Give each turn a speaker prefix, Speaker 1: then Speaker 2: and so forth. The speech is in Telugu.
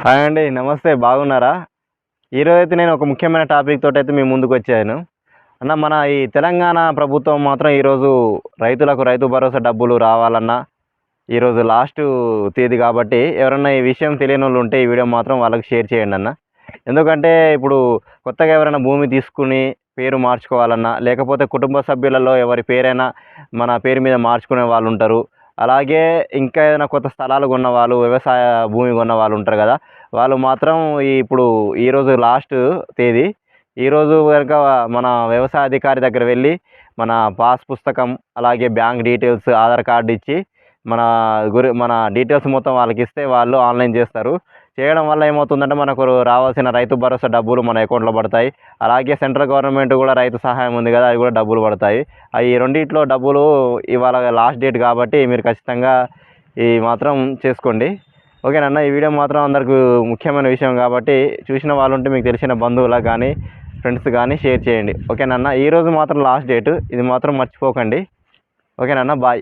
Speaker 1: హాయ్ అండి. నమస్తే. బాగున్నారా? ఈరోజైతే నేను ఒక ముఖ్యమైన టాపిక్ తోటైతే మీ ముందుకొచ్చాను. అన్న మన ఈ తెలంగాణ ప్రభుత్వం మాత్రం ఈరోజు రైతులకు రైతు భరోసా డబ్బులు రావాలన్నా, ఈరోజు లాస్టు తేదీ కాబట్టి ఎవరన్నా ఈ విషయం తెలియనోళ్ళు ఉంటే ఈ వీడియో మాత్రం వాళ్ళకి షేర్ చేయండన్న. ఎందుకంటే ఇప్పుడు కొత్తగా ఎవరైనా భూమి తీసుకుని పేరు మార్చుకోవాలన్నా, లేకపోతే కుటుంబ సభ్యులలో ఎవరి పేరైనా మన పేరు మీద మార్చుకునే వాళ్ళుంటారు. అలాగే ఇంకా ఏదైనా కొత్త స్థలాలు కొన్నవాళ్ళు, వ్యవసాయ భూమి కొన్నవాళ్ళు ఉంటారు గదా! వాళ్ళు మాత్రం ఇప్పుడు ఈరోజు లాస్ట్ తేదీ. ఈరోజు గనక మన వ్యవసాయ అధికారి దగ్గర వెళ్ళి మన పాస్ పుస్తకం, అలాగే బ్యాంక్ డీటెయిల్స్, ఆధార్ కార్డ్ ఇచ్చి మన డీటెయిల్స్ మొత్తం వాళ్ళకిస్తే వాళ్ళు ఆన్‌లైన్ చేస్తారు. చేయడం వల్ల ఏమవుతుందంటే మనకు రావాల్సిన రైతు భరోసా డబ్బులు మన అకౌంట్‌లో పడతాయి. అలాగే సెంట్రల్ గవర్నమెంట్ కూడా రైతు సహాయం ఉంది కదా! అవి కూడా డబ్బులు పడతాయి. ఈ రెండిట్లో డబ్బులు ఇవాళ లాస్ట్ డేట్ కాబట్టి మీరు ఖచ్చితంగా ఈ మాత్రం చేసుకోండి. ఓకేనన్న. ఈ వీడియో మాత్రం అందరికి ముఖ్యమైన విషయం కాబట్టి చూసిన వాళ్ళు ఉంటే మీకు తెలిసిన బంధువులకు కానీ, ఫ్రెండ్స్ కానీ షేర్ చేయండి. ఓకేనన్న. ఈరోజు మాత్రం లాస్ట్ డేట్. ఇది మాత్రం మర్చిపోకండి. ఓకేనన్న. బాయ్.